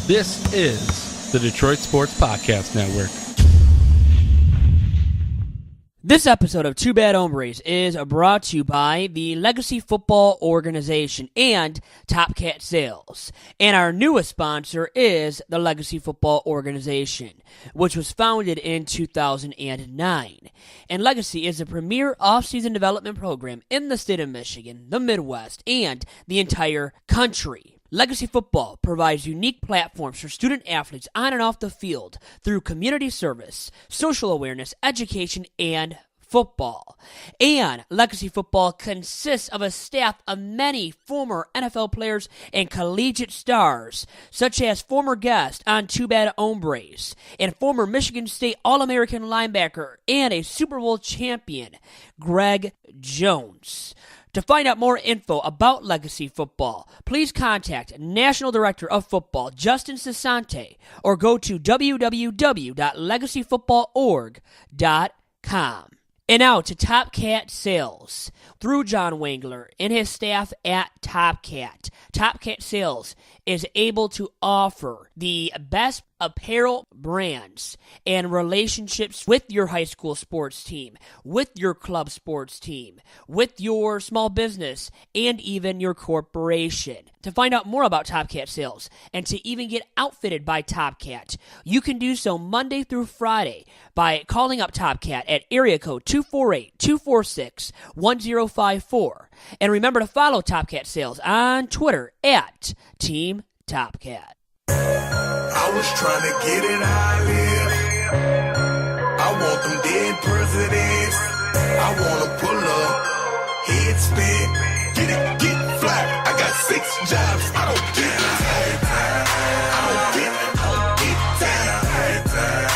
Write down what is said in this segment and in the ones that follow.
This is the Detroit Sports Podcast Network. This episode of Two Bad Hombres is brought to you by the Legacy Football Organization and Top Cat Sales. And our newest sponsor is the Legacy Football Organization, which was founded in 2009. And Legacy is a premier off-season development program in the state of Michigan, the Midwest, and the entire country. Legacy Football provides unique platforms for student athletes on and off the field through community service, social awareness, education, and football. And Legacy Football consists of a staff of many former NFL players and collegiate stars, such as former guest on Two Bad Hombres and former Michigan State All-American linebacker and a Super Bowl champion, Greg Jones. To find out more info about Legacy Football, please contact National Director of Football, Justin Cessante, or go to www.legacyfootballorg.com. And now to Top Cat Sales. Through John Wangler and his staff at Top Cat Sales is able to offer the best apparel brands and relationships with your high school sports team, with your club sports team, with your small business, and even your corporation. To find out more about Top Cat Sales and to even get outfitted by Top Cat, you can do so Monday through Friday by calling up Top Cat at area code 248-246-1054. And remember to follow Top Cat Sales on Twitter at Team Top Cat. I was trying to get it how I live. I want them dead presidents. I want to pull up, head spin, get fly. I got 6 jobs. I don't get time. I don't get time. I don't get time.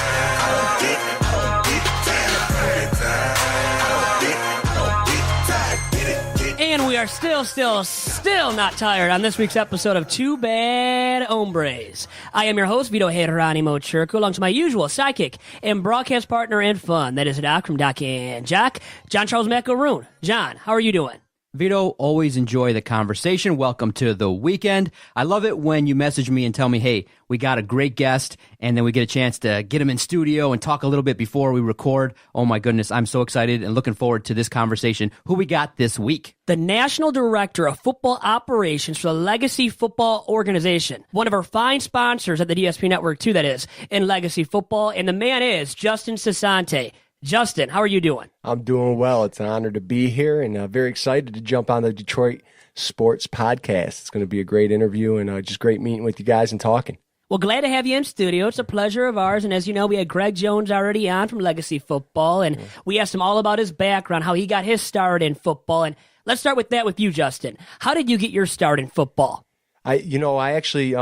And we are still not tired on this week's episode of Two Bad Hombres. I am your host, Vito Geronimo Churko, along to my usual sidekick and broadcast partner in fun. That is Doc from Doc and Jock, John Charles Macaroon. John, how are you doing? Vito, always enjoy the conversation. Welcome to the weekend. I love it when you message me and tell me, hey, we got a great guest, and then we get a chance to get him in studio and talk a little bit before we record. Oh my goodness, I'm so excited and looking forward to this conversation. Who we got this week? The National Director of Football Operations for the Legacy Football Organization. One of our fine sponsors at the DSP Network, too, that is, in Legacy Football. And the man is Justin Cessante. Justin, how are you doing? I'm doing well. It's an honor to be here and very excited to jump on the Detroit Sports Podcast. It's going to be a great interview and just great meeting with you guys and talking. Well, glad to have you in studio. It's a pleasure of ours. And as you know, we had Greg Jones already on from Legacy Football, and we asked him all about his background, how he got his start in football. And let's start with that with you, Justin. How did you get your start in football? I actually,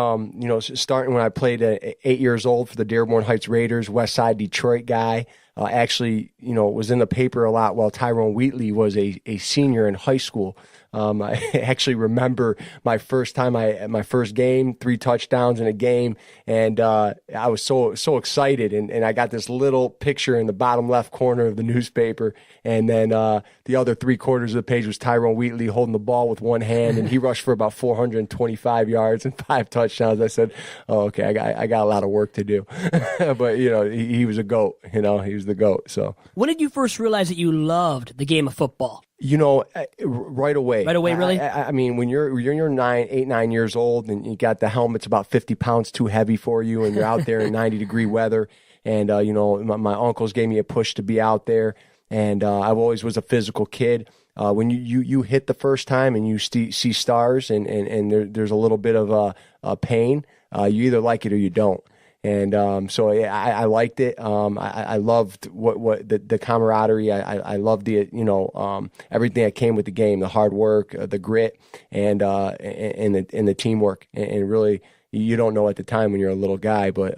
starting when I played at 8 years old for the Dearborn Heights Raiders, West Side Detroit guy. Was in the paper a lot while Tyrone Wheatley was a senior in high school. I actually remember my first game, 3 touchdowns in a game, and I was so excited. And I got this little picture in the bottom left corner of the newspaper, and then the other 3/4 of the page was Tyrone Wheatley holding the ball with one hand, and he rushed for about 425 yards and 5 touchdowns. I said, "Oh, okay, I got a lot of work to do," but he was a goat. He was the GOAT. So when did you first realize that you loved the game of football? Right away. Right away, really? I mean, when you're 8, 9 years old and you got the helmet's about 50 pounds too heavy for you and you're out there in 90-degree weather and, my uncles gave me a push to be out there and I always was a physical kid. When you hit the first time and you see stars and there's a little bit of pain, you either like it or you don't. And I liked it. I loved what the camaraderie. I loved the everything that came with the game, the hard work, the grit, and the teamwork, and really. You don't know at the time when you're a little guy, but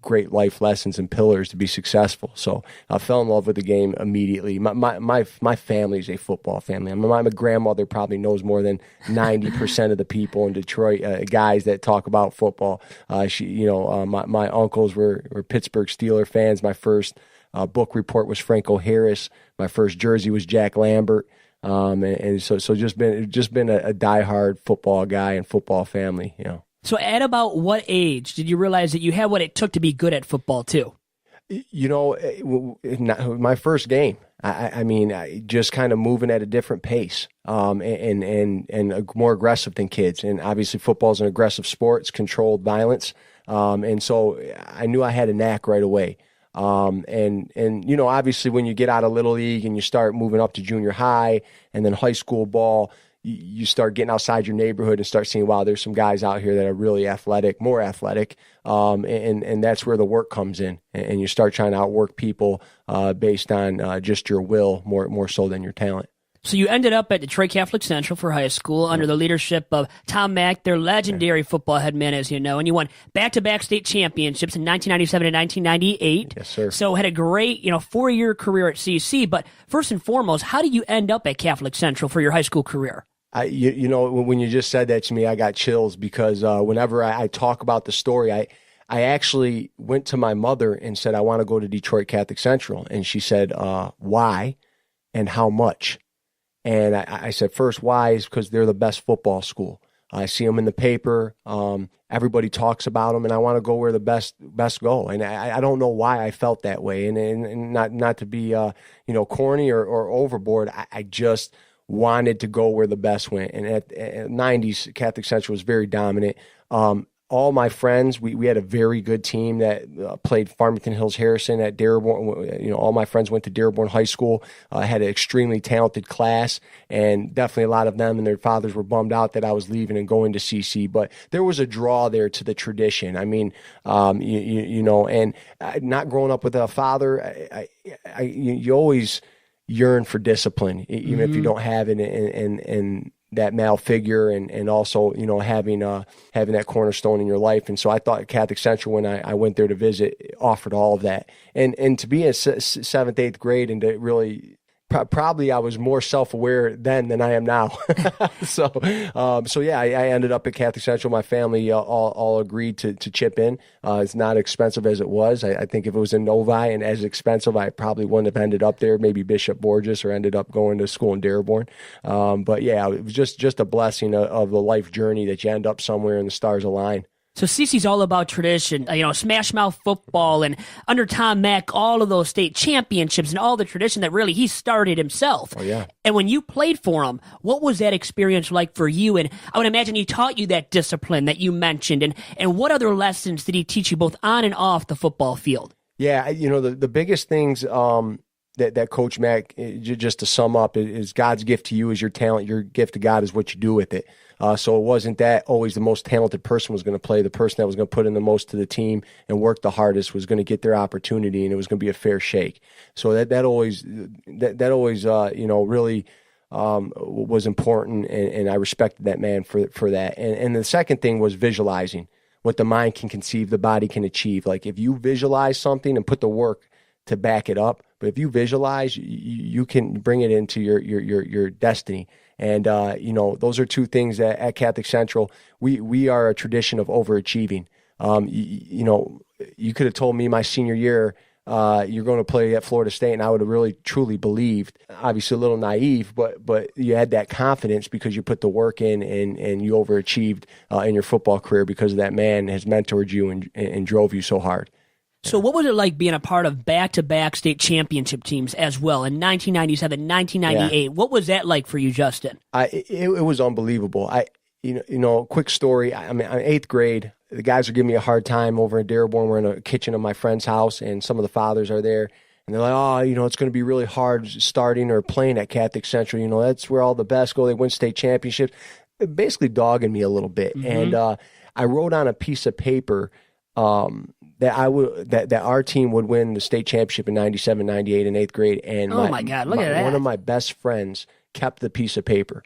great life lessons and pillars to be successful. So I fell in love with the game immediately. My family's a football family. I mean, my grandmother probably knows more than 90% of the people in Detroit, guys that talk about football. My uncles were Pittsburgh Steelers fans. My first book report was Franco Harris. My first jersey was Jack Lambert. So just been a diehard football guy and football family, So at about what age did you realize that you had what it took to be good at football too? You know, my first game, I mean, just kind of moving at a different pace, and more aggressive than kids. And obviously football is an aggressive sport. It's controlled violence. And so I knew I had a knack right away. And you know, obviously when you get out of Little League and you start moving up to junior high and then high school ball, you start getting outside your neighborhood and start seeing, wow, there's some guys out here that are really athletic, more athletic. And that's where the work comes in. And you start trying to outwork people, based on, just your will more so than your talent. So you ended up at Detroit Catholic Central for high school under the leadership of Tom Mach, their legendary football head man, as you know, and you won back-to-back state championships in 1997 and 1998. Yes, sir. So had a great, 4-year career at CC. But first and foremost, how did you end up at Catholic Central for your high school career? You know, when you just said that to me, I got chills because whenever I talk about the story, I actually went to my mother and said, I want to go to Detroit Catholic Central. And she said, why and how much? And I said, first, why is because they're the best football school. I see them in the paper. Everybody talks about them, and I want to go where the best go. And I don't know why I felt that way. And not to be corny or overboard. I just wanted to go where the best went. And at 90s, Catholic Central was very dominant. All my friends, we had a very good team that played Farmington Hills Harrison at Dearborn. You know, all my friends went to Dearborn High School, had an extremely talented class, and definitely a lot of them and their fathers were bummed out that I was leaving and going to CC. But there was a draw there to the tradition. I mean, you know, and not growing up with a father, you always yearn for discipline, even if you don't have it, and that male figure, and also, you know, having that cornerstone in your life. And so I thought Catholic Central, when I went there to visit, offered all of that. And to be in 7th, 8th grade and to really, probably I was more self-aware then than I am now. So yeah, I ended up at Catholic Central. My family all agreed to chip in. It's not expensive as it was. I think if it was in Novi and as expensive, I probably wouldn't have ended up there, maybe Bishop Borges, or ended up going to school in Dearborn. But yeah, it was just a blessing of the life journey that you end up somewhere and the stars align. So CC's all about tradition, smash mouth football, and under Tom Mach, all of those state championships and all the tradition that really he started himself. Oh, yeah. And when you played for him, what was that experience like for you? And I would imagine he taught you that discipline that you mentioned. And what other lessons did he teach you both on and off the football field? Yeah, you know, the biggest things that Coach Mach, just to sum up, is God's gift to you is your talent. Your gift to God is what you do with it. So it wasn't that always the most talented person was going to play. The person that was going to put in the most to the team and work the hardest was going to get their opportunity, and it was going to be a fair shake. So that always really was important, and I respected that man for that. And the second thing was visualizing what the mind can conceive, the body can achieve. Like if you visualize something and put the work to back it up, but if you visualize, you can bring it into your destiny. And, those are two things that at Catholic Central, we are a tradition of overachieving. You could have told me my senior year, you're going to play at Florida State, and I would have really truly believed. Obviously a little naive, but you had that confidence because you put the work in, and you overachieved in your football career because that man has mentored you and drove you so hard. So what was it like being a part of back-to-back state championship teams as well in 1997, 1998? Yeah. What was that like for you, Justin? It was unbelievable. Quick story. I'm in 8th grade. The guys are giving me a hard time over in Dearborn. We're in a kitchen of my friend's house, and some of the fathers are there. And they're like, it's going to be really hard starting or playing at Catholic Central. That's where all the best go. They win state championships. Basically dogging me a little bit. Mm-hmm. And I wrote on a piece of paper that our team would win the state championship in 97, 98 in 8th grade. And my God, look at that. One of my best friends kept the piece of paper.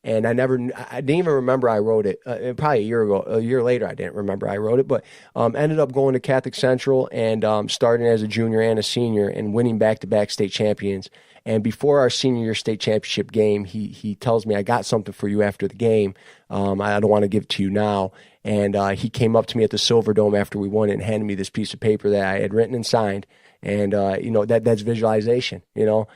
And I didn't even remember I wrote it. Probably a year later, I didn't remember I wrote it, but ended up going to Catholic Central and starting as a junior and a senior and winning back-to-back state champions. And before our senior year state championship game, he tells me, I got something for you after the game. I don't want to give it to you now. And he came up to me at the Silver Dome after we won it and handed me this piece of paper that I had written and signed. And, that's visualization, and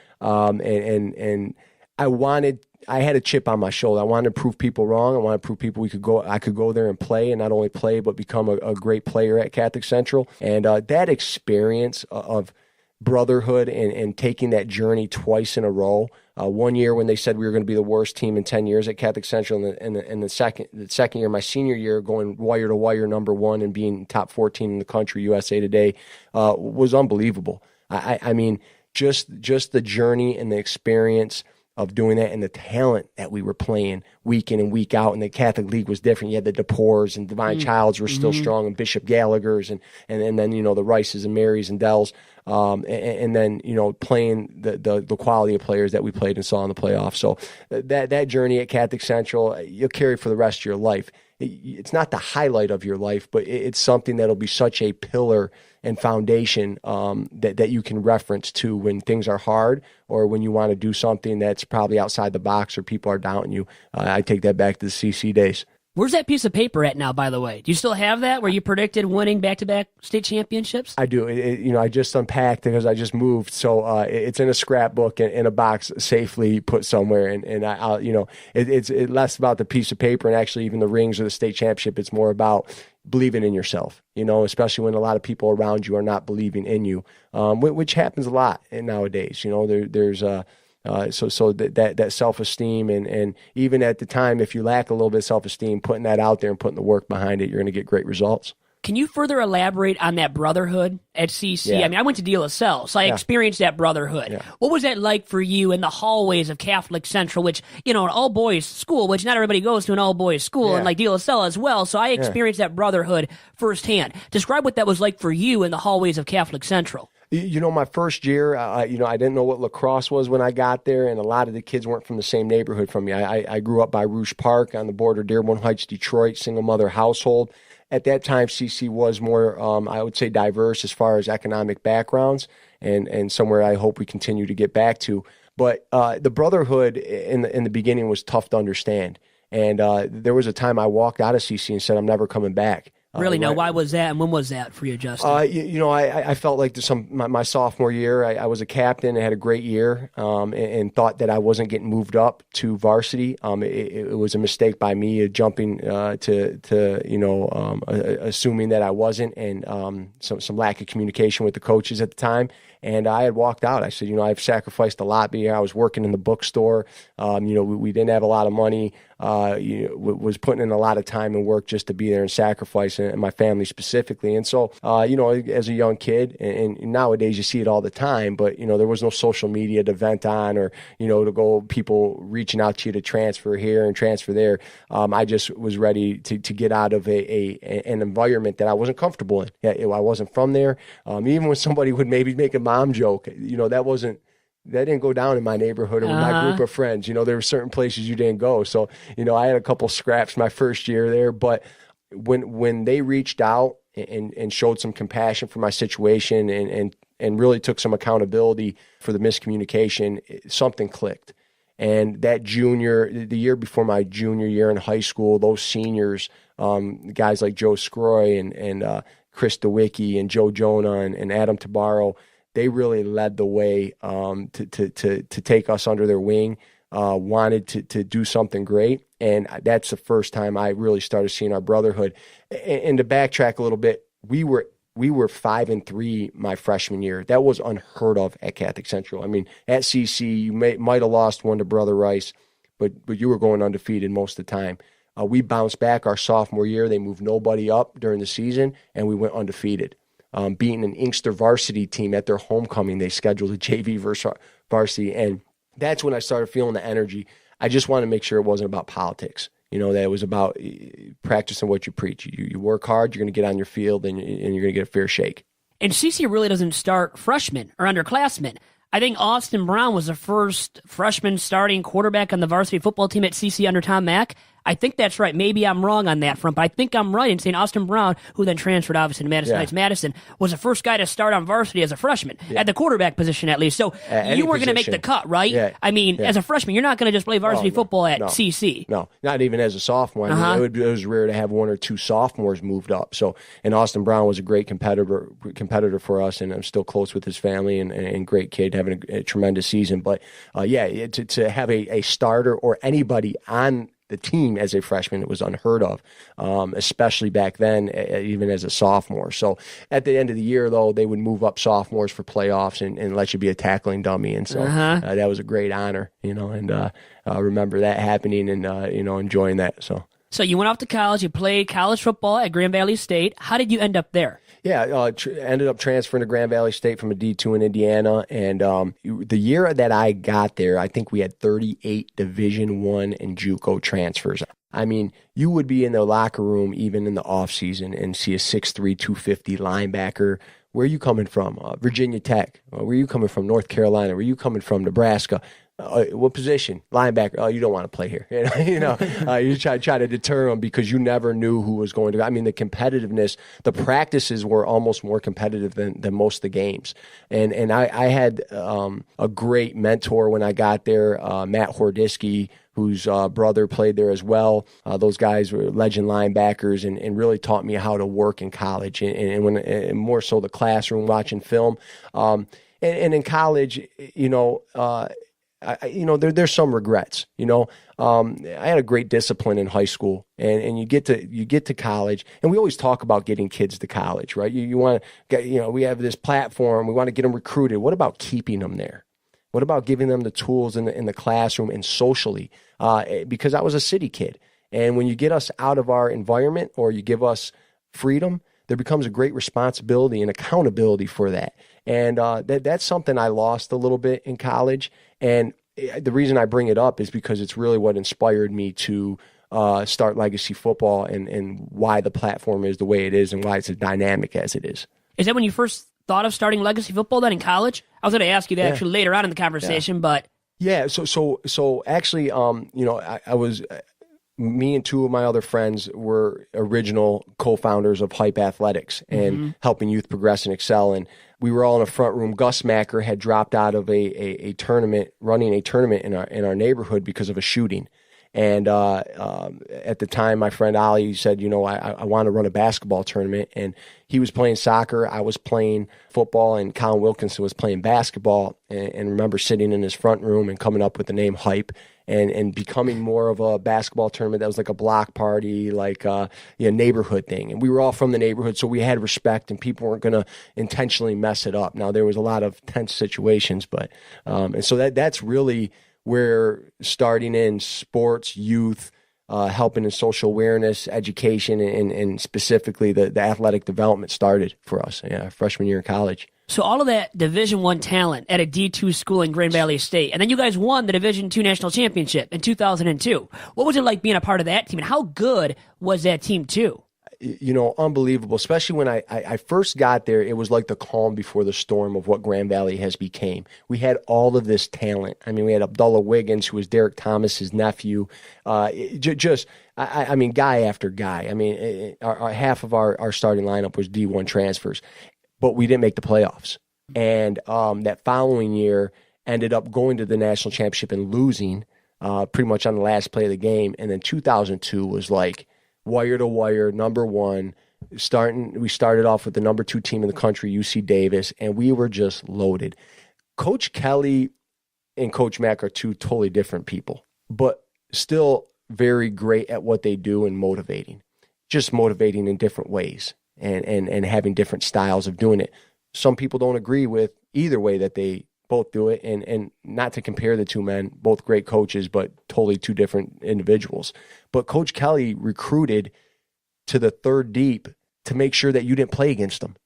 I had a chip on my shoulder. I wanted to prove people wrong. I wanted to prove people I could go there and play, and not only play, but become a great player at Catholic Central. And that experience of brotherhood and taking that journey twice in a row. One year when they said we were going to be the worst team in 10 years at Catholic Central, and the second year, my senior year, going wire to wire #1 and being top 14 in the country, USA Today, was unbelievable. I mean, just the journey and the experience of doing that, and the talent that we were playing week in and week out. And the Catholic League was different. You had the DePores and Divine Childs were still strong, and Bishop Gallagher's, and then, you know, the Rices and Marys and Dells. And then, you know, playing the quality of players that we played and saw in the playoffs. So that journey at Catholic Central, you'll carry for the rest of your life. It's not the highlight of your life, but it's something that'll be such a pillar and foundation that you can reference to when things are hard, or when you want to do something that's probably outside the box or people are doubting you. I take that back to the CC days. Where's that piece of paper at now, by the way? Do you still have that where you predicted winning back-to-back state championships? I do. You know, I just unpacked because I just moved. So it's in a scrapbook and in a box safely put somewhere. And I'll, you know, it's less about the piece of paper and actually even the rings or the state championship. It's more about believing in yourself, you know, especially when a lot of people around you are not believing in you, which happens a lot nowadays. You know, there's so that self-esteem, and even at the time, if you lack a little bit of self-esteem, putting that out there and putting the work behind it, you're going to get great results. Can you further elaborate on that brotherhood at CC? Yeah. I mean, I went to De La Salle, so I experienced that brotherhood. Yeah. What was that like for you in the hallways of Catholic Central, which, you know, an all-boys school, which not everybody goes to an all-boys school, and like De La Salle as well, so I experienced that brotherhood firsthand. Describe what that was like for you in the hallways of Catholic Central. You know, my first year, you know, I didn't know what lacrosse was when I got there, and a lot of the kids weren't from the same neighborhood from me. I grew up by Rouge Park on the border of Dearborn Heights, Detroit, single mother household. At that time, CC was more, I would say, diverse as far as economic backgrounds, and somewhere I hope we continue to get back to. But the brotherhood in the beginning was tough to understand. And there was a time I walked out of CC and said, I'm never coming back. Really? Now, why was that, and when was that for you, Justin? You know, I felt like my sophomore year, I was a captain and had a great year, and thought that I wasn't getting moved up to varsity. It was a mistake by me jumping to you know, assuming that I wasn't, and some lack of communication with the coaches at the time. And I had walked out. I said, you know, I've sacrificed a lot here. I was working in the bookstore. You know, we didn't have a lot of money. You know, was putting in a lot of time and work just to be there and sacrifice, and my family specifically. And so, you know, as a young kid, and nowadays you see it all the time, but, you know, there was no social media to vent on, or, you know, to go people reaching out to you to transfer here and transfer there. I just was ready to get out of an environment that I wasn't comfortable in. I wasn't from there. Even when somebody would maybe make a mom joke, you know, that didn't go down in my neighborhood or with my group of friends. You know, there were certain places you didn't go. So, you know, I had a couple scraps my first year there, but when they reached out and showed some compassion for my situation and really took some accountability for the miscommunication, something clicked. And that the year before my junior year in high school, those seniors, guys like Joe Scroy and Chris DeWicki and Joe Jonah and Adam Tabaro, they really led the way to take us under their wing, wanted to do something great. And that's the first time I really started seeing our brotherhood. And to backtrack a little bit, we were 5-3 my freshman year. That was unheard of at Catholic Central. I mean, at CC, you might have lost one to Brother Rice, but you were going undefeated most of the time. We bounced back our sophomore year. They moved nobody up during the season, and we went undefeated. Beating an Inkster varsity team at their homecoming. They scheduled a JV versus varsity, and that's when I started feeling the energy. I just wanted to make sure it wasn't about politics, you know, that it was about practicing what you preach. You work hard, you're going to get on your field, and you're going to get a fair shake. And CC really doesn't start freshmen or underclassmen. I think Austin Brown was the first freshman starting quarterback on the varsity football team at CC under Tom Mach. I think that's right. Maybe I'm wrong on that front, but I think I'm right in saying Austin Brown, who then transferred obviously to Madison Heights Madison, was the first guy to start on varsity as a freshman, at the quarterback position at least. So you weren't going to make the cut, right? Yeah. I mean, as a freshman, you're not going to just play varsity football at CC. No, not even as a sophomore. I mean, it was rare to have one or two sophomores moved up. So, and Austin Brown was a great competitor for us, and I'm still close with his family and great kid, having a tremendous season. But to have a starter or anybody on the team as a freshman, it was unheard of, especially back then, even as a sophomore. So at the end of the year, though, they would move up sophomores for playoffs and let you be a tackling dummy. And so that was a great honor, and I remember that happening and, enjoying that. So you went off to college. You played college football at Grand Valley State. How did you end up there? Yeah, ended up transferring to Grand Valley State from a D2 in Indiana. And the year that I got there, I think we had 38 Division I and JUCO transfers. I mean, you would be in the locker room even in the offseason and see a 6'3", 250 linebacker. Where are you coming from? Virginia Tech. Where are you coming from? North Carolina. Where are you coming from? Nebraska. What position? Linebacker. Oh, you don't want to play here. You try to deter them because you never knew who was going to. I mean, the competitiveness, the practices were almost more competitive than most of the games. And I had a great mentor when I got there, Matt Hordisky, whose brother played there as well. Those guys were legend linebackers and really taught me how to work in college and more so the classroom, watching film. And in college, there's some regrets. I had a great discipline in high school, and you get to college, and we always talk about getting kids to college, right? You want to get, we have this platform, we want to get them recruited. What about keeping them there? What about giving them the tools in the classroom and socially? Because I was a city kid, and when you get us out of our environment or you give us freedom, there becomes a great responsibility and accountability for that. And that's something I lost a little bit in college. And the reason I bring it up is because it's really what inspired me to start Legacy Football and why the platform is the way it is and why it's as dynamic as it is. Is that when you first thought of starting Legacy Football then in college? I was going to ask you that actually later on in the conversation, but... Yeah, so actually, I was... Me and two of my other friends were original co-founders of Hype Athletics and helping youth progress and excel. And we were all in a front room. Gus Macker had dropped out of a tournament, running a tournament in our neighborhood because of a shooting. And at the time, my friend Ali said, I want to run a basketball tournament. And he was playing soccer. I was playing football, and Colin Wilkinson was playing basketball. And remember sitting in his front room and coming up with the name Hype. And becoming more of a basketball tournament that was like a block party, like a neighborhood thing. And we were all from the neighborhood, so we had respect, and people weren't going to intentionally mess it up. Now, there was a lot of tense situations, but and so that's really where starting in sports, youth, helping in social awareness, education, and specifically the athletic development started for us, freshman year in college. So all of that Division I talent at a D2 school in Grand Valley State, and then you guys won the Division II National Championship in 2002. What was it like being a part of that team, and how good was that team too? Unbelievable, especially when I first got there. It was like the calm before the storm of what Grand Valley has became. We had all of this talent. I mean, we had Abdullah Wiggins, who was Derek Thomas's nephew, guy after guy. I mean, half of our starting lineup was D1 transfers. But we didn't make the playoffs. And that following year ended up going to the national championship and losing pretty much on the last play of the game. And then 2002 was like wire to wire, number one. We started off with the number 2 team in the country, UC Davis, and we were just loaded. Coach Kelly and Coach Mach are two totally different people, but still very great at what they do and motivating, just motivating in different ways. And having different styles of doing it. Some people don't agree with either way that they both do it, and not to compare the two men, both great coaches, but totally two different individuals. But Coach Kelly recruited to the third deep to make sure that you didn't play against them.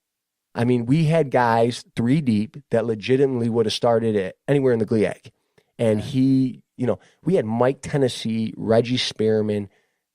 I mean, we had guys 3 deep that legitimately would have started at anywhere in the GLIAC. And we had Mike Tennessee, Reggie Spearman,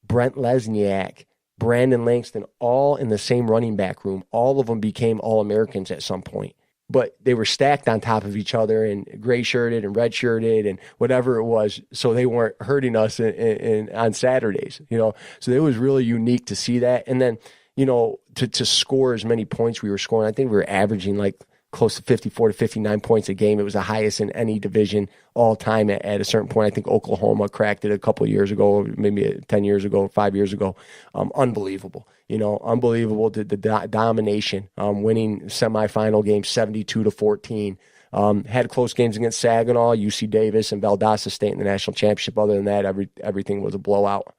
Brent Lesniak, Brandon Langston, all in the same running back room. All of them became All-Americans at some point. but they were stacked on top of each other and gray shirted and red shirted and whatever it was. So they weren't hurting us on Saturdays, so it was really unique to see that. And then, to score as many points we were scoring, I think we were averaging like close to 54 to 59 points a game. It was the highest in any division all time at a certain point. I think Oklahoma cracked it a couple of years ago, maybe 10 years ago, 5 years ago. Unbelievable, unbelievable the domination, winning semifinal games 72-14. Had close games against Saginaw, UC Davis, and Valdosta State in the national championship. Other than that, everything was a blowout.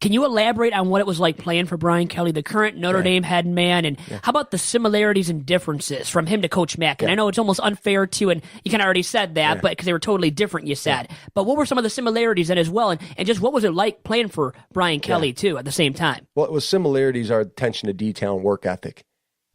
Can you elaborate on what it was like playing for Brian Kelly, the current Notre Dame head man, and how about the similarities and differences from him to Coach Mach? And I know it's almost unfair to, and you kind of already said that, but because they were totally different, you said. But what were some of the similarities in as well, and just what was it like playing for Brian Kelly, too, at the same time? Well, similarities are attention to detail and work ethic.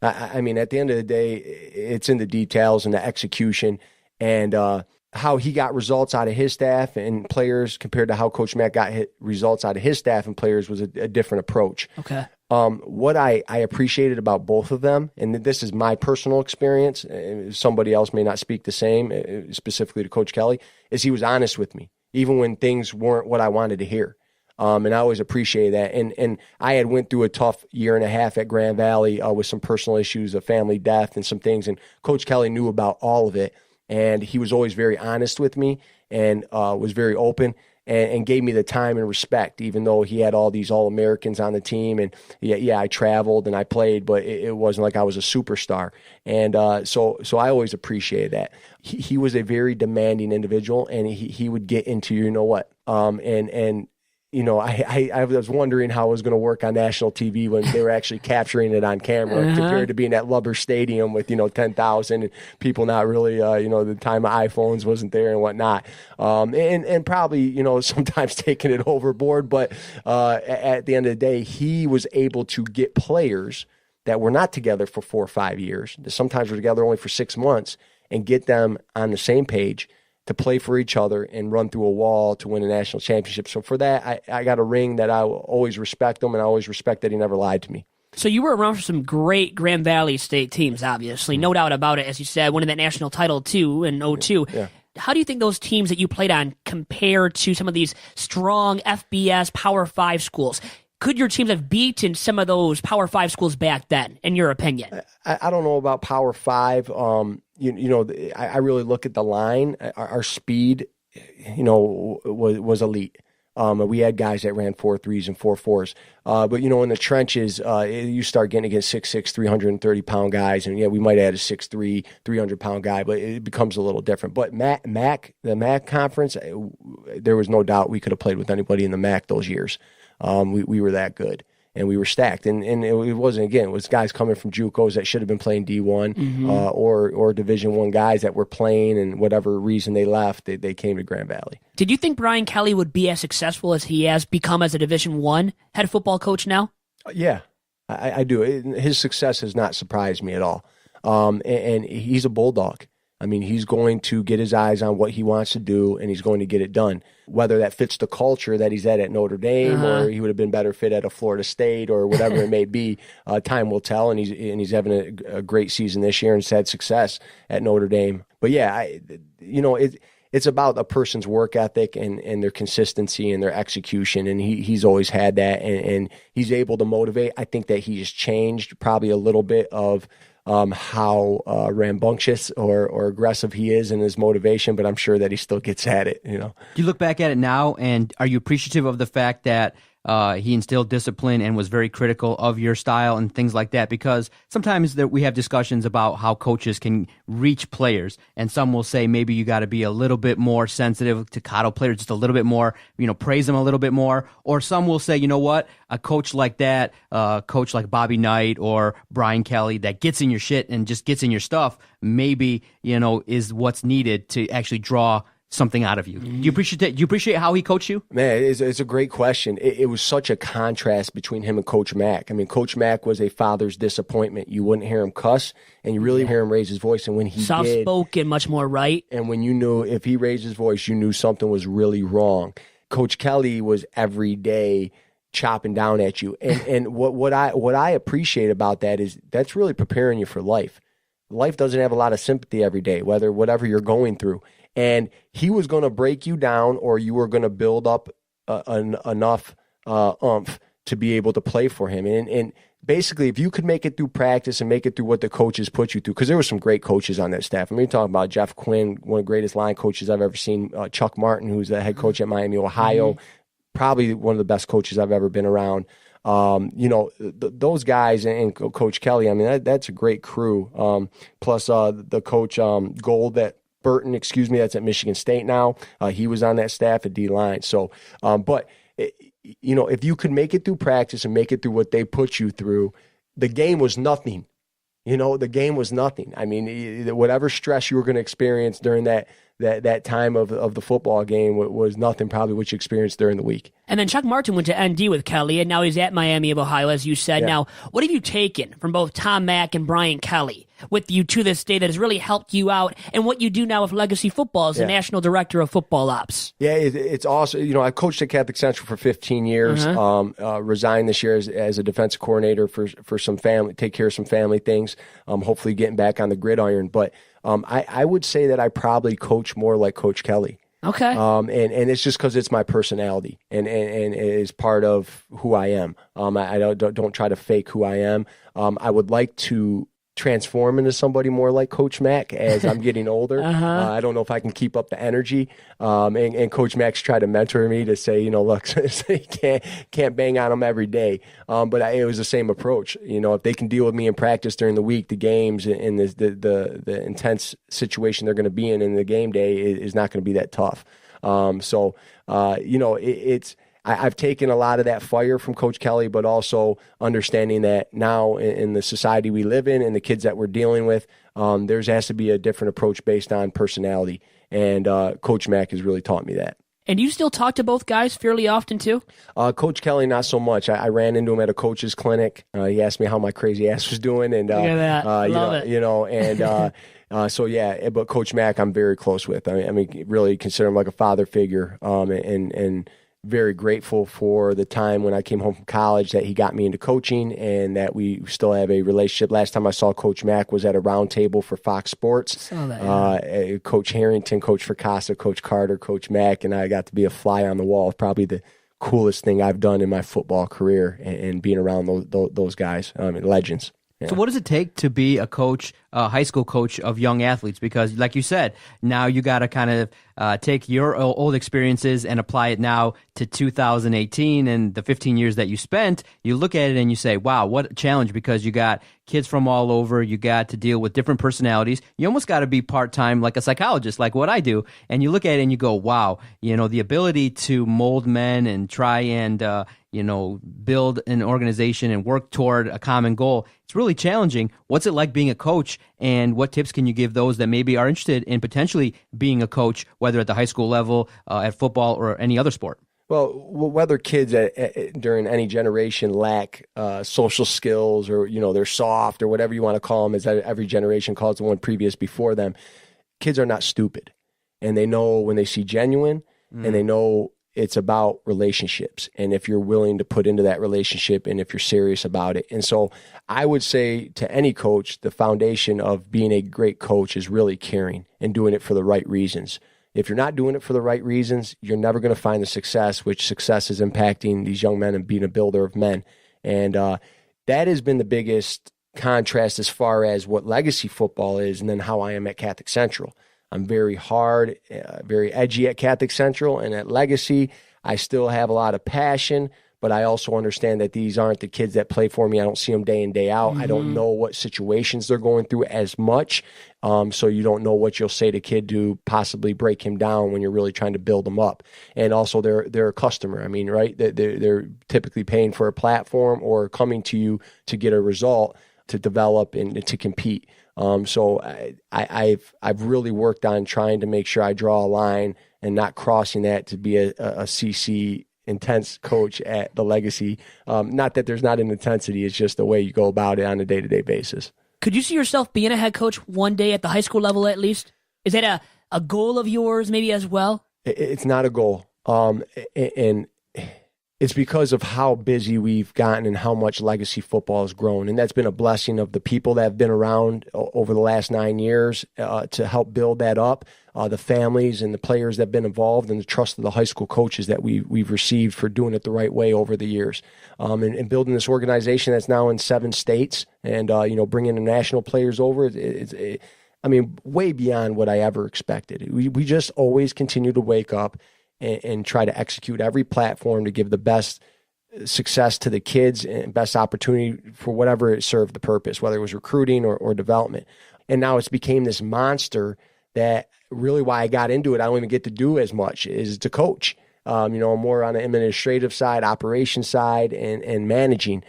I mean, at the end of the day, it's in the details and the execution, and how he got results out of his staff and players compared to how Coach Mack got results out of his staff and players was a different approach. Okay. What I appreciated about both of them, and this is my personal experience, somebody else may not speak the same, specifically to Coach Kelly, is he was honest with me, even when things weren't what I wanted to hear. And I always appreciate that. And I had went through a tough year and a half at Grand Valley with some personal issues, a family death and some things, and Coach Kelly knew about all of it. And he was always very honest with me and was very open and gave me the time and respect, even though he had all these All-Americans on the team. And I traveled and I played, but it wasn't like I was a superstar. And so I always appreciated that. He was a very demanding individual, and he would get into, I was wondering how it was going to work on national TV when they were actually capturing it on camera compared to being at Lubber Stadium with, 10,000 and people not really, the time of iPhones wasn't there and whatnot. And probably, sometimes taking it overboard. But at the end of the day, he was able to get players that were not together for 4 or 5 years, that sometimes were together only for 6 months, and get them on the same page to play for each other and run through a wall to win a national championship. So for that, I got a ring that I will always respect him, and I always respect that he never lied to me. So you were around for some great Grand Valley State teams, obviously. No doubt about it, as you said, winning that national title, too, in 2002. Yeah. How do you think those teams that you played on compare to some of these strong FBS Power 5 schools? Could your teams have beaten some of those Power 5 schools back then, in your opinion? I don't know about Power 5. I really look at the line. Our speed, was elite. We had guys that ran 4.3s and 4.4s. But, in the trenches, you start getting against 6'6", 330-pound guys. And, we might add a 6'3", 300-pound guy, but it becomes a little different. But the MAC conference, there was no doubt we could have played with anybody in the MAC those years. We were that good, and we were stacked. And it wasn't, again, it was guys coming from JUCOs that should have been playing D1 or Division I guys that were playing, and whatever reason they left, they came to Grand Valley. Did you think Brian Kelly would be as successful as he has become as a Division I head football coach now? Yeah, I do. His success has not surprised me at all. And he's a bulldog. I mean, he's going to get his eyes on what he wants to do, and he's going to get it done. Whether that fits the culture that he's at Notre Dame, or he would have been better fit at a Florida State, or whatever it may be, time will tell. And he's having a great season this year and has had success at Notre Dame. But yeah, it's about a person's work ethic and their consistency and their execution, and he's always had that, and he's able to motivate. I think that he has changed probably a little bit of how rambunctious or aggressive he is in his motivation, but I'm sure that he still gets at it. Do you look back at it now, and are you appreciative of the fact that he instilled discipline and was very critical of your style and things like that? Because sometimes we have discussions about how coaches can reach players, and some will say maybe you got to be a little bit more sensitive to coddle players, just a little bit more, praise them a little bit more. Or some will say, you know what, a coach like that, coach like Bobby Knight or Brian Kelly that gets in your shit and just gets in your stuff, maybe, is what's needed to actually draw something out of you. Do you appreciate that? Do you appreciate how he coached you? Man, it's a great question. It was such a contrast between him and Coach Mack. I mean, Coach Mack was a father's disappointment. You wouldn't hear him cuss, and you really hear him raise his voice. And when he soft-spoken, much more right. And when you knew if he raised his voice, you knew something was really wrong. Coach Kelly was every day chopping down at you. And what I appreciate about that is that's really preparing you for life. life doesn't have a lot of sympathy every day, whatever you're going through. And he was going to break you down, or you were going to build up enough oomph to be able to play for him. And basically, if you could make it through practice and make it through what the coaches put you through, because there were some great coaches on that staff. I mean, you're talking about Jeff Quinn, one of the greatest line coaches I've ever seen, Chuck Martin, who's the head coach at Miami, Ohio, probably one of the best coaches I've ever been around. Those guys and Coach Kelly, I mean, that's a great crew. Plus the coach Gold Burton, that's at Michigan State now. He was on that staff at D-line. So, if you could make it through practice and make it through what they put you through, the game was nothing. The game was nothing. I mean, whatever stress you were going to experience during that time of the football game was nothing probably what you experienced during the week. And then Chuck Martin went to ND with Kelly, and now he's at Miami of Ohio, as you said. Yeah. Now, what have you taken from both Tom Mach and Brian Kelly with you to this day that has really helped you out and what you do now with Legacy Football as the National Director of Football Ops? Yeah, it's awesome. I coached at Catholic Central for 15 years, resigned this year as a defensive coordinator for some family, take care of some family things, hopefully getting back on the gridiron. But I would say that I probably coach more like Coach Kelly. Okay. And it's just because it's my personality and it is part of who I am. I don't try to fake who I am. I would like to transform into somebody more like Coach Mach as I'm getting older. I don't know if I can keep up the energy. And Coach Mach's tried to mentor me to say, look, you can't bang on them every day. But it was the same approach. If they can deal with me in practice during the week, the games and the intense situation they're going to be in the game day is not going to be that tough. I've taken a lot of that fire from Coach Kelly, but also understanding that now in the society we live in and the kids that we're dealing with, there has to be a different approach based on personality. And Coach Mach has really taught me that. And you still talk to both guys fairly often too? Coach Kelly, not so much. I ran into him at a coach's clinic. He asked me how my crazy ass was doing. And, look at that. Love it. But Coach Mach, I'm very close with. I mean, really consider him like a father figure, and very grateful for the time when I came home from college that he got me into coaching and that we still have a relationship. Last time I saw Coach Mach was at a round table for Fox Sports. Saw that, Coach Harrington, Coach Fracassa, Coach Carter, Coach Mach, and I got to be a fly on the wall. Probably the coolest thing I've done in my football career and being around those guys, legends. Yeah. So what does it take to be a coach, a high school coach of young athletes? Because like you said, now you got to kind of take your old experiences and apply it now to 2018 and the 15 years that you spent. You look at it and you say, wow, what a challenge, because you got kids from all over. You got to deal with different personalities. You almost got to be part-time like a psychologist, like what I do. And you look at it and you go, wow, the ability to mold men and try and build an organization and work toward a common goal. It's really challenging. What's it like being a coach, and what tips can you give those that maybe are interested in potentially being a coach, whether at the high school level, at football, or any other sport? Well, whether kids during any generation lack social skills or, they're soft or whatever you want to call them, as every generation calls the one previous before them, kids are not stupid. And they know when they see genuine, and they know it's about relationships, and if you're willing to put into that relationship and if you're serious about it. And so I would say to any coach, the foundation of being a great coach is really caring and doing it for the right reasons. If you're not doing it for the right reasons, you're never going to find the success, which success is impacting these young men and being a builder of men. And that has been the biggest contrast as far as what legacy football is and then how I am at Catholic Central. I'm very hard, very edgy at Catholic Central, and at Legacy, I still have a lot of passion, but I also understand that these aren't the kids that play for me. I don't see them day in, day out. I don't know what situations they're going through as much, so you don't know what you'll say to a kid to possibly break him down when you're really trying to build him up. And also, they're a customer. I mean, right? They're typically paying for a platform or coming to you to get a result, to develop and to compete. So I've really worked on trying to make sure I draw a line and not crossing that to be a CC intense coach at the Legacy. Not that there's not an intensity, it's just the way you go about it on a day-to-day basis. Could you see yourself being a head coach one day at the high school level at least? Is that a goal of yours maybe as well? It's not a goal. And it's because of how busy we've gotten and how much legacy football has grown. And that's been a blessing of the people that have been around over the last 9 years to help build that up, the families and the players that have been involved, and the trust of the high school coaches that we've received for doing it the right way over the years. And building this organization that's now in 7 states and, bringing the national players over, way beyond what I ever expected. We just always continue to wake up and try to execute every platform to give the best success to the kids and best opportunity for whatever it served the purpose, whether it was recruiting or development. And now it's became this monster that really why I got into it, I don't even get to do as much, is to coach. I'm more on the administrative side, operation side, and managing.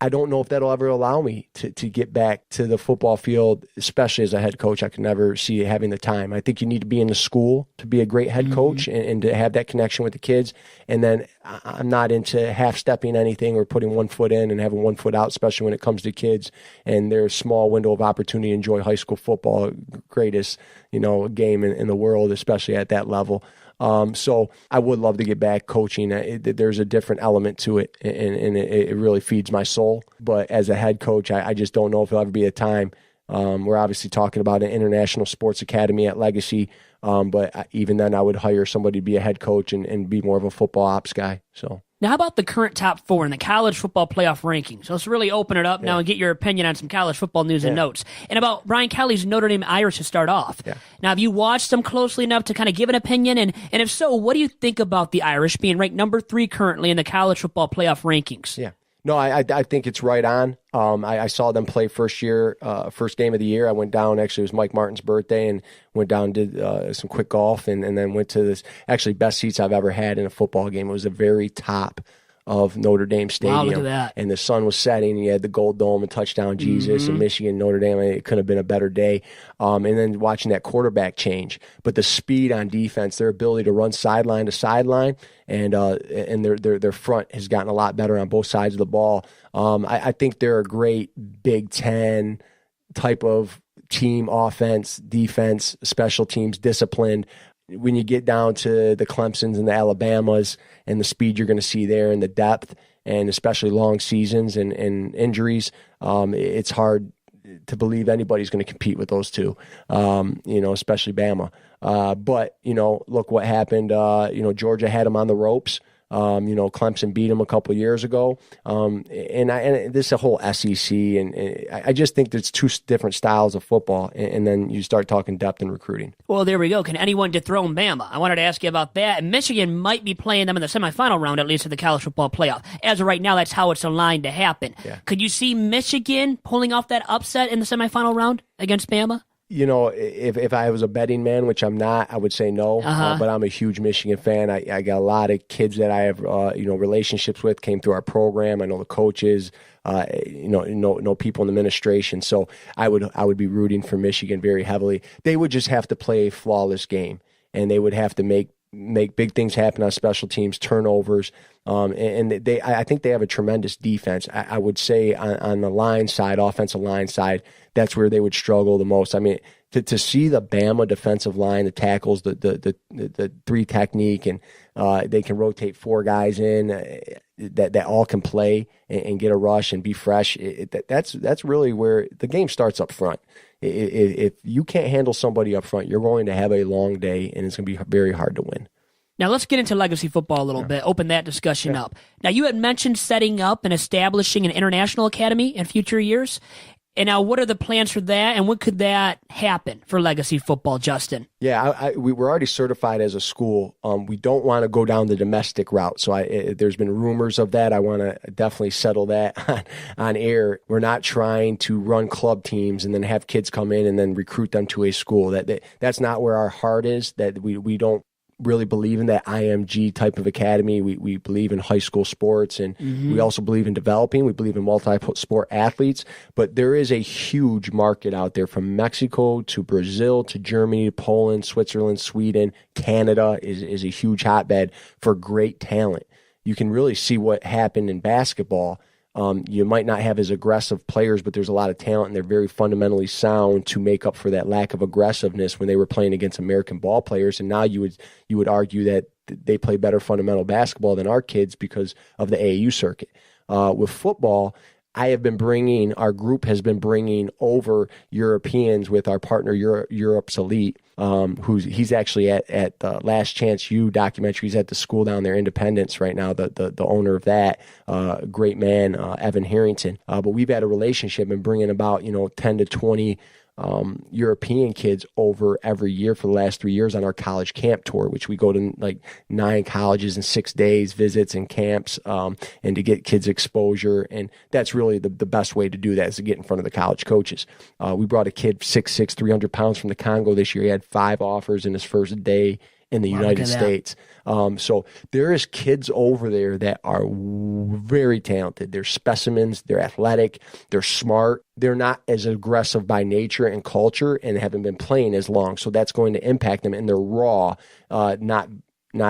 I don't know if that'll ever allow me to get back to the football field, especially as a head coach. I can never see having the time. I think you need to be in the school to be a great head coach and to have that connection with the kids. And then I'm not into half-stepping anything or putting one foot in and having one foot out, especially when it comes to kids and their small window of opportunity to enjoy high school football, greatest game in the world, especially at that level. So I would love to get back coaching. There's a different element to it, and it really feeds my soul. But as a head coach, I just don't know if there'll ever be a time. We're obviously talking about an international sports academy at Legacy, but even then I would hire somebody to be a head coach and be more of a football ops guy. So. Now, how about the current top 4 in the college football playoff rankings? So let's really open it up now and get your opinion on some college football news and notes. And about Brian Kelly's Notre Dame Irish to start off. Yeah. Now, have you watched them closely enough to kind of give an opinion? And if so, what do you think about the Irish being ranked number 3 currently in the college football playoff rankings? Yeah. No, I think it's right on. I saw them play first game of the year. I went down, actually it was Mike Martin's birthday, and went down, did some quick golf, and then went to this, actually best seats I've ever had in a football game. It was the very top of Notre Dame Stadium. Wow, look at that. And the sun was setting, and you had the Gold Dome and Touchdown Jesus and Michigan, Notre Dame. It couldn't have been a better day. And then watching that quarterback change. But the speed on defense, their ability to run sideline to sideline, and their front has gotten a lot better on both sides of the ball. I think they're a great Big Ten type of team, offense, defense, special teams, disciplined. When you get down to the Clemsons and the Alabamas and the speed you're going to see there and the depth, and especially long seasons and injuries, it's hard to believe anybody's going to compete with those two, especially Bama. But look what happened. Georgia had them on the ropes. Clemson beat them a couple of years ago. And this is a whole SEC, and I just think there's 2 different styles of football, and then you start talking depth and recruiting. Well, there we go. Can anyone dethrone Bama? I wanted to ask you about that. And Michigan might be playing them in the semifinal round, at least of the college football playoff. As of right now, that's how it's aligned to happen. Yeah. Could you see Michigan pulling off that upset in the semifinal round against Bama? If I was a betting man, which I'm not, I would say no. But I'm a huge Michigan fan. I got a lot of kids that I have, relationships with, came through our program. I know the coaches, know people in the administration. So I would be rooting for Michigan very heavily. They would just have to play a flawless game, and they would have to make big things happen on special teams, turnovers. I think they have a tremendous defense. I would say on the line side, offensive line side, that's where they would struggle the most. I mean, to see the Bama defensive line, the tackles, the 3 technique, and they can rotate 4 guys in that all can play and get a rush and be fresh. That's really where the game starts up front. If you can't handle somebody up front, you're going to have a long day, and it's going to be very hard to win. Now, let's get into legacy football a little bit, open that discussion up. Now, you had mentioned setting up and establishing an international academy in future years. And now, what are the plans for that, and when could that happen for legacy football, Justin? Yeah, we were already certified as a school. We don't want to go down the domestic route. So there's been rumors of that. I want to definitely settle that on air. We're not trying to run club teams and then have kids come in and then recruit them to a school. That's not where our heart is. That we don't really believe in that IMG type of academy. We believe in high school sports, and we also believe in developing. We believe in multi-sport athletes, but there is a huge market out there from Mexico to Brazil to Germany, Poland, Switzerland, Sweden, Canada is a huge hotbed for great talent. You can really see what happened in basketball. You might not have as aggressive players, but there's a lot of talent, and they're very fundamentally sound to make up for that lack of aggressiveness when they were playing against American ball players. And now you would argue that they play better fundamental basketball than our kids because of the AAU circuit. With football, our group has been bringing over Europeans with our partner Europe's Elite, he's actually at the Last Chance U documentary. He's at the school down there, Independence, right now, the owner of that, great man, Evan Harrington. But we've had a relationship and bringing about, 10 to 20 European kids over every year for the last 3 years on our college camp tour, which we go to like 9 colleges in 6 days, visits and camps, and to get kids exposure. And that's really the best way to do that, is to get in front of the college coaches. We brought a kid 6'6", 300 pounds from the Congo this year. He had 5 offers in his first day in the United States. So there is kids over there that are very talented. They're specimens. They're athletic. They're smart. They're not as aggressive by nature and culture and haven't been playing as long. So that's going to impact them, and they're raw, not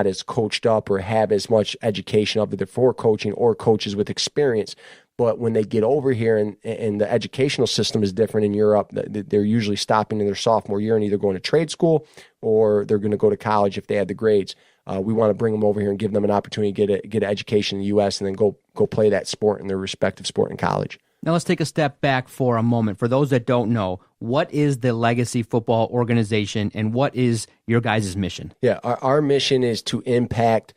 as coached up or have as much education of it for coaching or coaches with experience. But when they get over here and the educational system is different in Europe, they're usually stopping in their sophomore year and either going to trade school or they're going to go to college if they had the grades. We want to bring them over here and give them an opportunity to get an education in the U.S. and then go play that sport in their respective sport in college. Now let's take a step back for a moment. For those that don't know, what is the Legacy Football Organization and what is your guys' mission? Yeah, our mission is to impact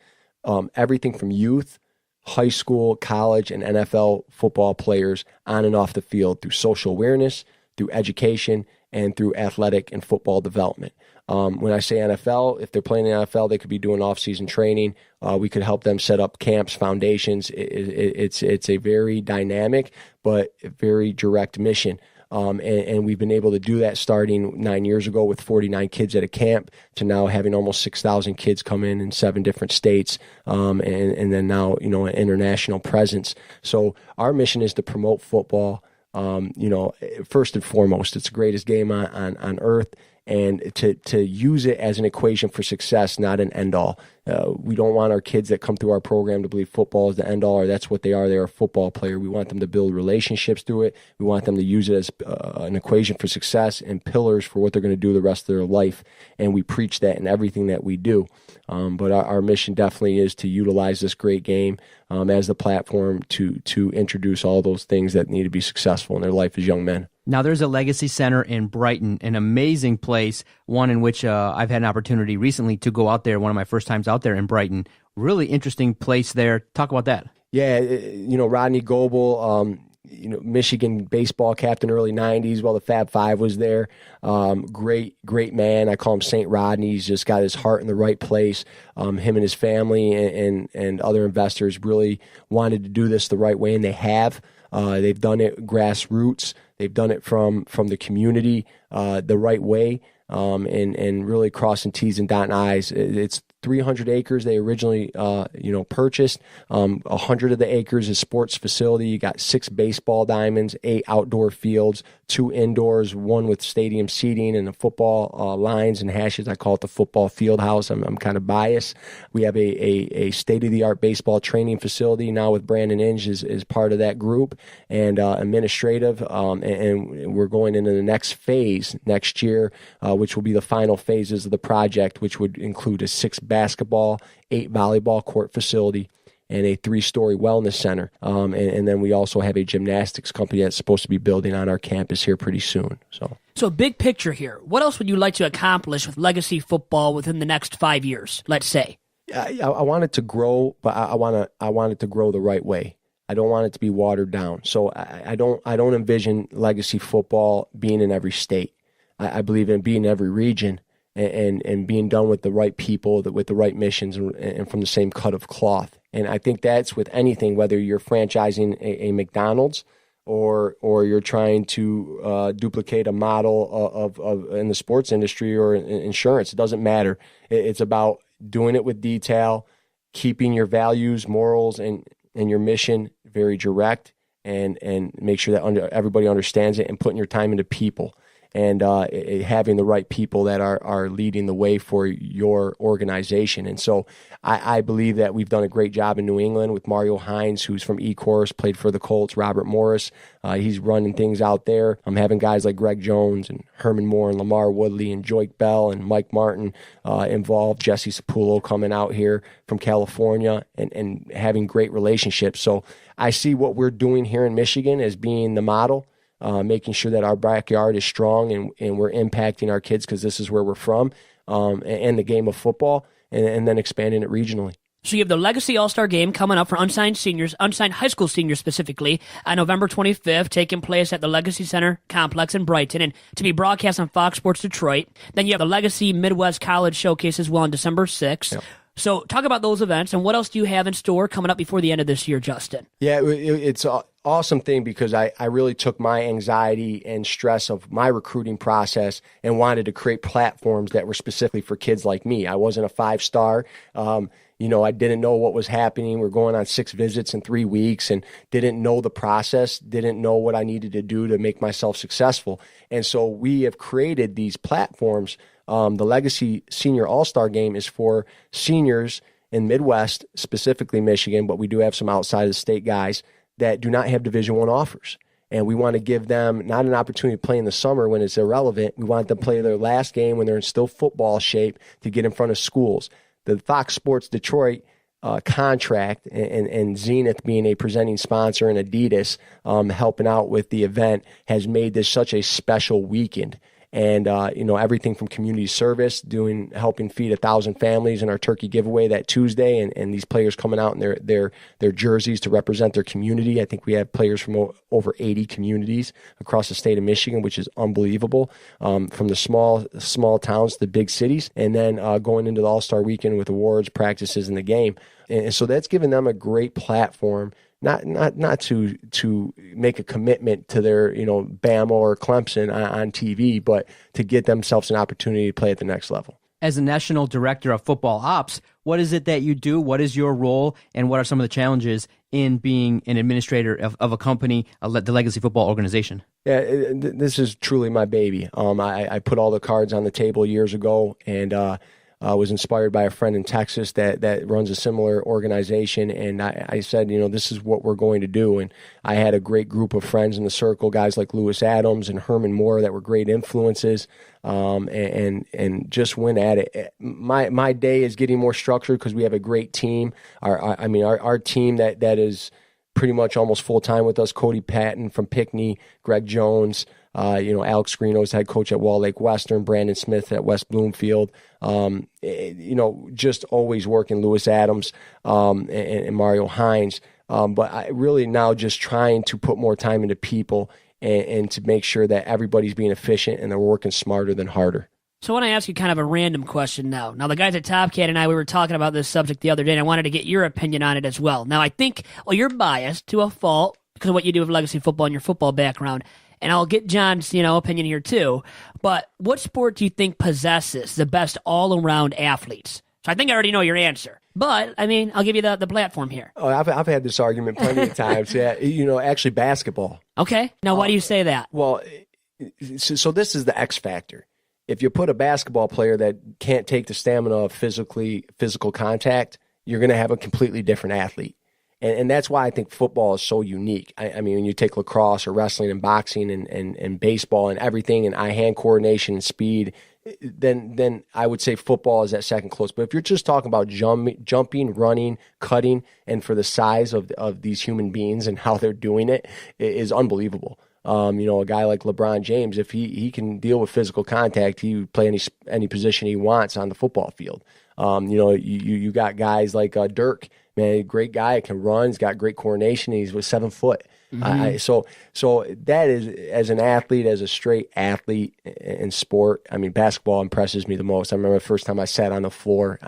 everything from youth, high school, college, and NFL football players on and off the field through social awareness, through education, and through athletic and football development. When I say NFL, if they're playing in the NFL, they could be doing off-season training. We could help them set up camps, foundations. It's a very dynamic but very direct mission. And we've been able to do that starting 9 years ago with 49 kids at a camp to now having almost 6,000 kids come in 7 different states, and then now, an international presence. So our mission is to promote football. First and foremost, it's the greatest game on earth, and to use it as an equation for success, not an end-all. We don't want our kids that come through our program to believe football is the end-all, or that's what they are. They're a football player. We want them to build relationships through it. We want them to use it as an equation for success and pillars for what they're going to do the rest of their life, and we preach that in everything that we do. But our mission definitely is to utilize this great game as the platform to introduce all those things that need to be successful in their life as young men. Now, there's a Legacy Center in Brighton, an amazing place, one in which I've had an opportunity recently to go out there, one of my first times out there in Brighton. Really interesting place there. Talk about that. Yeah, Rodney Goebel, Michigan baseball captain, early 90s, while the Fab Five was there. Great man. I call him St. Rodney. He's just got his heart in the right place. Him and his family and other investors really wanted to do this the right way, and they have. They've done it grassroots. They've done it from the community the right way, and really crossing T's and dotting I's. It's 300 acres they originally purchased. 100 of the acres is sports facility. You got 6 baseball diamonds, 8 outdoor fields, 2 indoors, 1 with stadium seating and the football lines and hashes. I call it the football field house. I'm kind of biased. We have a state-of-the-art baseball training facility now with Brandon Inge is part of that group, and administrative, and we're going into the next phase next year, which will be the final phases of the project, which would include a 6 basketball, 8 volleyball court facility, and a 3-story wellness center. And then we also have a gymnastics company that's supposed to be building on our campus here pretty soon. So big picture here. What else would you like to accomplish with Legacy Football within the next 5 years, let's say? I want it to grow, but I want it to grow the right way. I don't want it to be watered down. So I don't envision Legacy Football being in every state. I believe in being in every region. And being done with the right people, with the right missions, and from the same cut of cloth. And I think that's with anything, whether you're franchising a McDonald's or you're trying to duplicate a model of in the sports industry or in insurance. It doesn't matter. It's about doing it with detail, keeping your values, morals, and your mission very direct, and make sure that everybody understands it, and putting your time into people. and having the right people that are leading the way for your organization. And so I believe that we've done a great job in New England with Mario Hines, who's from Ecorse, played for the Colts, Robert Morris. He's running things out there. I'm having guys like Greg Jones and Herman Moore and Lamar Woodley and Joik Bell and Mike Martin involved, Jesse Sapulo coming out here from California and having great relationships. So I see what we're doing here in Michigan as being the model, making sure that our backyard is strong and we're impacting our kids because this is where we're from, and the game of football, and then expanding it regionally. So you have the Legacy All-Star Game coming up for unsigned seniors, unsigned high school seniors specifically, on November 25th, taking place at the Legacy Center Complex in Brighton, and to be broadcast on Fox Sports Detroit. Then you have the Legacy Midwest College Showcase as well on December 6th. Yep. So talk about those events, and what else do you have in store coming up before the end of this year, Justin? Yeah, it's an awesome thing because I really took my anxiety and stress of my recruiting process and wanted to create platforms that were specifically for kids like me. I wasn't a 5-star. I didn't know what was happening. We're going on 6 visits in 3 weeks and didn't know the process, didn't know what I needed to do to make myself successful. And so we have created these platforms. The Legacy Senior All-Star Game is for seniors in Midwest, specifically Michigan, but we do have some outside of the state guys that do not have Division I offers. And we want to give them not an opportunity to play in the summer when it's irrelevant. We want them to play their last game when they're in still football shape to get in front of schools. The Fox Sports Detroit contract and Zenith being a presenting sponsor and Adidas helping out with the event has made this such a special weekend. And, everything from community service, helping feed 1,000 families in our turkey giveaway that Tuesday, and these players coming out in their jerseys to represent their community. I think we have players from over 80 communities across the state of Michigan, which is unbelievable, from the small towns to the big cities, and then going into the All-Star weekend with awards, practices, and the game. And so that's given them a great platform. Not to make a commitment to their, Bama or Clemson on TV, but to get themselves an opportunity to play at the next level. As a National Director of Football Ops, what is it that you do? What is your role? And what are some of the challenges in being an administrator of a company, the Legacy Football Organization? Yeah, this is truly my baby. I put all the cards on the table years ago, and was inspired by a friend in Texas that runs a similar organization. And I said, this is what we're going to do. And I had a great group of friends in the circle, guys like Lewis Adams and Herman Moore that were great influences, and just went at it. My day is getting more structured because we have a great team. Our team that is pretty much almost full-time with us, Cody Patton from Pinckney, Greg Jones, Alex Greeno's head coach at Wall Lake Western, Brandon Smith at West Bloomfield, just always working, Lewis Adams, and Mario Hines. But I really now just trying to put more time into people and to make sure that everybody's being efficient and they're working smarter than harder. So I want to ask you kind of a random question now. Now, the guys at Top Cat and I, we were talking about this subject the other day, and I wanted to get your opinion on it as well. Now, I think, you're biased to a fault because of what you do with Legacy Football and your football background. And I'll get John's, opinion here too. But what sport do you think possesses the best all-around athletes? So I think I already know your answer. But, I'll give you the platform here. Oh, I've had this argument plenty of times. Yeah, actually basketball. Okay. Now, why do you say that? Well, so this is the X factor. If you put a basketball player that can't take the stamina of physical contact, you're going to have a completely different athlete. And that's why I think football is so unique. When you take lacrosse or wrestling and boxing and baseball and everything and eye-hand coordination and speed, then I would say football is that second close. But if you're just talking about jumping, running, cutting, and for the size of these human beings and how they're doing it is unbelievable. A guy like LeBron James, if he can deal with physical contact, he would play any position he wants on the football field. You got guys like Dirk, man, great guy, can run, he's got great coordination, he's 7 foot. Mm-hmm. So that is, as an athlete, as a straight athlete in sport, basketball impresses me the most. I remember the first time I sat on the floor,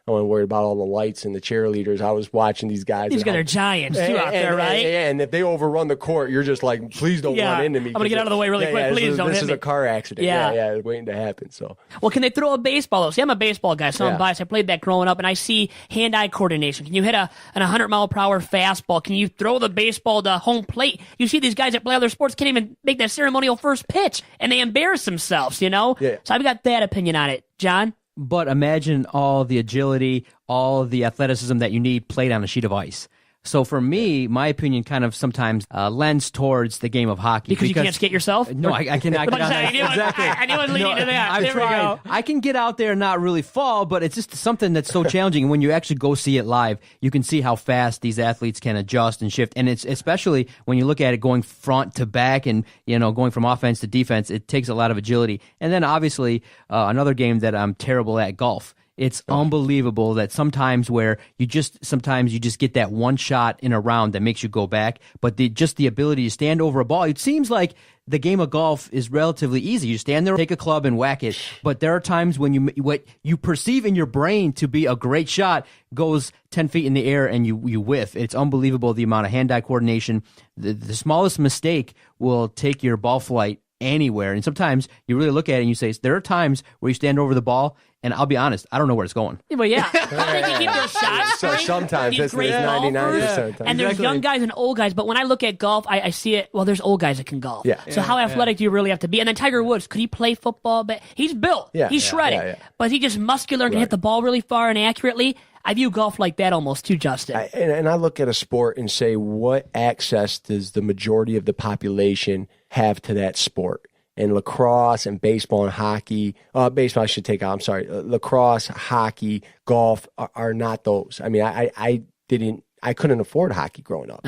I wasn't worried about all the lights and the cheerleaders. I was watching these guys. These guys are giants, too, out there, right? And if they overrun the court, you're just like, please don't run into me. I'm going to get out of the way really quick. Please don't hit me. This is a car accident. Yeah, it's waiting to happen. So, well, can they throw a baseball, though? See, I'm a baseball guy, so I'm biased. I played that growing up, and I see hand-eye coordination. Can you hit an 100-mile-per-hour fastball? Can you throw the baseball to home plate? You see these guys that play other sports can't even make that ceremonial first pitch, and they embarrass themselves, you know? Yeah. So I've got that opinion on it. John? But imagine all the agility, all the athleticism that you need played on a sheet of ice. So for me, my opinion kind of sometimes lends towards the game of hockey. Because you can't skate yourself? No, I cannot get on that. Exactly. I knew I was leading to that. There we go. I can get out there and not really fall, but it's just something that's so challenging. And when you actually go see it live, you can see how fast these athletes can adjust and shift. And it's especially when you look at it going front to back and, you know, going from offense to defense, it takes a lot of agility. And then obviously another game that I'm terrible at, golf. It's unbelievable that sometimes you just get that one shot in a round that makes you go back, but the ability to stand over a ball. It seems like the game of golf is relatively easy. You stand there, take a club and whack it. But there are times when what you perceive in your brain to be a great shot goes 10 feet in the air and you whiff. It's unbelievable the amount of hand-eye coordination. The smallest mistake will take your ball flight anywhere. And sometimes you really look at it and you say, there are times where you stand over the ball, and I'll be honest, I don't know where it's going. Yeah, but yeah. They can keep their shots so sometimes it's 99%. And there's young guys and old guys, but when I look at golf, I see it, well, there's old guys that can golf. Yeah. So how athletic do you really have to be? And then Tiger Woods, could he play football? But he's built. Yeah. He's shredded. Yeah. But is he just muscular and can hit the ball really far and accurately? I view golf like that almost too, Justin. And I look at a sport and say, what access does the majority of the population have to that sport? And lacrosse and baseball and hockey, baseball I should take out, I'm sorry, lacrosse, hockey, golf are not those. I mean, I couldn't afford hockey growing up.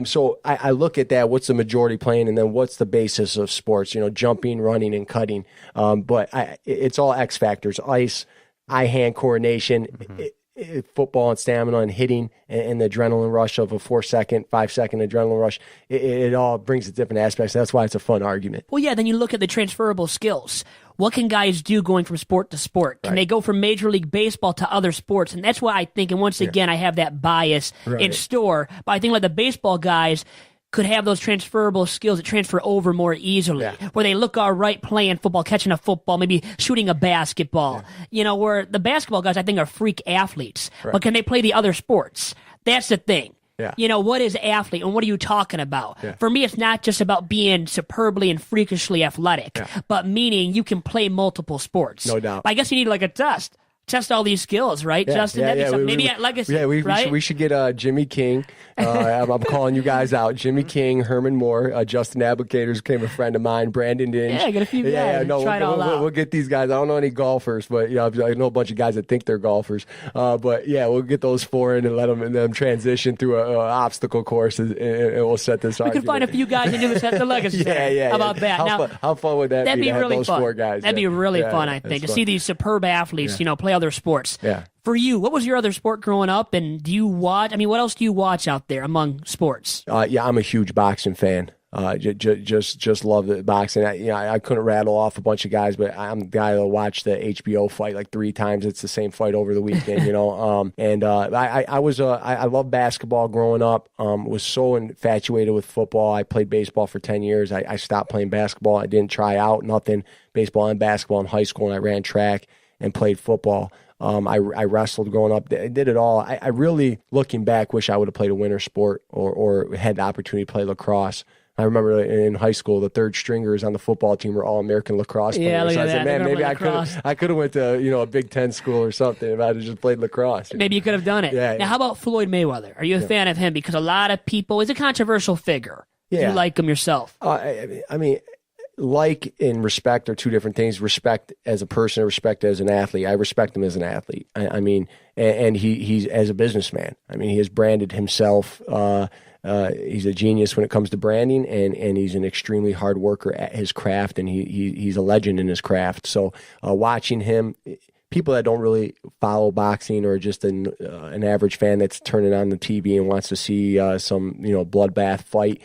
So I look at that, what's the majority playing, and then what's the basis of sports, jumping, running, and cutting. But it's all X factors, ice, eye-hand coordination, football and stamina and hitting and the adrenaline rush of a 4-second, 5-second adrenaline rush. It all brings a different aspects. That's why it's a fun argument. Well, yeah, then you look at the transferable skills. What can guys do going from sport to sport? Can they go from Major League Baseball to other sports? And that's why I think, and once again, I have that bias in store, but I think like the baseball guys could have those transferable skills that transfer over more easily, where they look all right playing football, catching a football, maybe shooting a basketball. Where the basketball guys, I think, are freak athletes. But can they play the other sports? That's the thing. Yeah. What is athlete and what are you talking about? For me, it's not just about being superbly and freakishly athletic, but meaning you can play multiple sports. No doubt. I guess you need like a test all these skills, right, Justin? Maybe at Legacy. We should get Jimmy King. I'm calling you guys out. Jimmy King, Herman Moore, Justin Applicators became a friend of mine. Brandon Dinge. Yeah, get a few guys. We'll get these guys. I don't know any golfers, but I know a bunch of guys that think they're golfers. But we'll get those four in and let them transition through an obstacle course, and we'll set this. We could find a few guys and do this at the Legacy. How about that? How fun would that be? That'd be really those fun. Four guys. That'd be really fun. I think to see these superb athletes, play other sports. Yeah. For you, what was your other sport growing up, and do you watch? I mean, what else do you watch out there among sports? I'm a huge boxing fan. Just love the boxing. I couldn't rattle off a bunch of guys, but I'm the guy that'll watch the HBO fight like 3 times. It's the same fight over the weekend, I love basketball growing up. Was so infatuated with football. I played baseball for 10 years. I stopped playing basketball. I didn't try out nothing, baseball and basketball in high school, and I ran track and played football. I wrestled growing up. I did it all. I really, looking back, wish I would have played a winter sport or had the opportunity to play lacrosse. I remember in high school, the third stringers on the football team were all American lacrosse players. Yeah, look so at I said, that. man, maybe I could have went to a Big Ten school or something if I had just played lacrosse. Maybe you could have done it. Now, how about Floyd Mayweather? Are you a fan of him? Because a lot of people, he's a controversial figure. Yeah. Do you like him yourself? I mean, like and respect are two different things. Respect as a person, respect as an athlete. I respect him as an athlete. I mean, and he's as a businessman. I mean, he has branded himself. He's a genius when it comes to branding, and he's an extremely hard worker at his craft, and he's a legend in his craft. So watching him, people that don't really follow boxing or just an average fan that's turning on the TV and wants to see some bloodbath fight,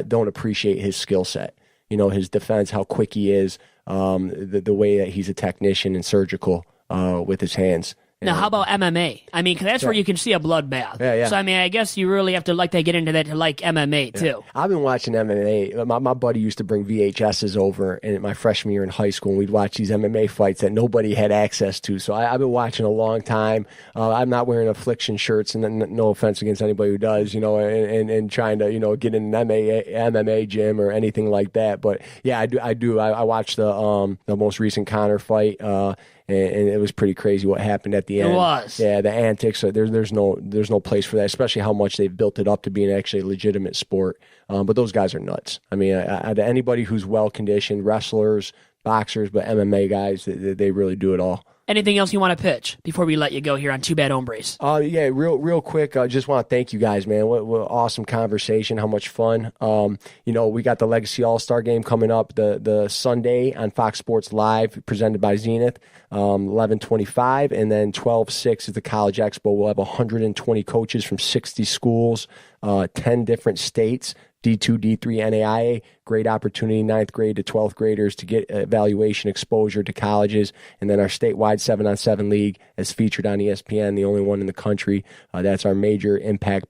don't appreciate his skill set. His defense, how quick he is, the way that he's a technician and surgical with his hands. Now, how about MMA? I mean, 'cause that's where you can see a bloodbath. Yeah. So, I mean, I guess you really have to like to get into that to like MMA, too. I've been watching MMA. My buddy used to bring VHSs over in my freshman year in high school, and we'd watch these MMA fights that nobody had access to. So I've been watching a long time. I'm not wearing Affliction shirts, and no offense against anybody who does, and trying to, get in an MMA gym or anything like that. But yeah, I do. I watched the most recent Conor fight, and it was pretty crazy what happened at the end. It was. Yeah, the antics. There's no place for that, especially how much they've built it up to being actually a legitimate sport. But those guys are nuts. I mean, anybody who's well conditioned, wrestlers, boxers, but MMA guys, they really do it all. Anything else you want to pitch before we let you go here on Two Bad Hombres? Yeah, real quick. I just want to thank you guys, man. What awesome conversation. How much fun. We got the Legacy All-Star game coming up the Sunday on Fox Sports Live, presented by Zenith, 11:25, and then 12:06 is the College Expo. We'll have 120 coaches from 60 schools, 10 different states. D2, D3, NAIA, great opportunity, 9th grade to 12th graders to get evaluation exposure to colleges. And then our statewide 7-on-7 league is featured on ESPN, the only one in the country. That's our major impact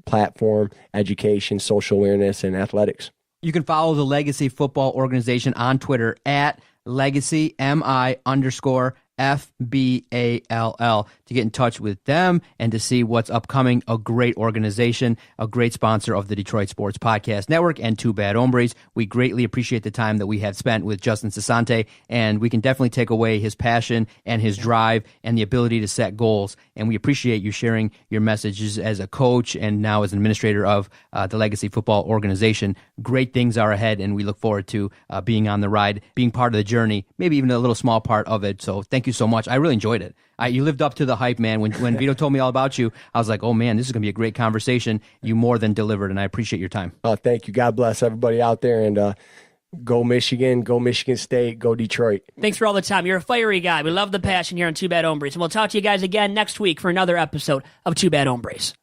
platform, education, social awareness, and athletics. You can follow the Legacy Football Organization on Twitter at LegacyMI_FBALL to get in touch with them and to see what's upcoming. A great organization, a great sponsor of the Detroit Sports Podcast Network and Two Bad Hombres. We greatly appreciate the time that we have spent with Justin Cessante, and we can definitely take away his passion and his drive and the ability to set goals. And we appreciate you sharing your messages as a coach and now as an administrator of the Legacy Football Organization. Great things are ahead, and we look forward to being on the ride, being part of the journey, maybe even a little small part of it. So thank you so much. I really enjoyed it. You lived up to the hype, man. When Vito told me all about you, I was like, oh, man, this is going to be a great conversation. You more than delivered, and I appreciate your time. Thank you. God bless everybody out there, and go Michigan, go Michigan State, go Detroit. Thanks for all the time. You're a fiery guy. We love the passion here on Two Bad Hombres, and we'll talk to you guys again next week for another episode of Two Bad Hombres.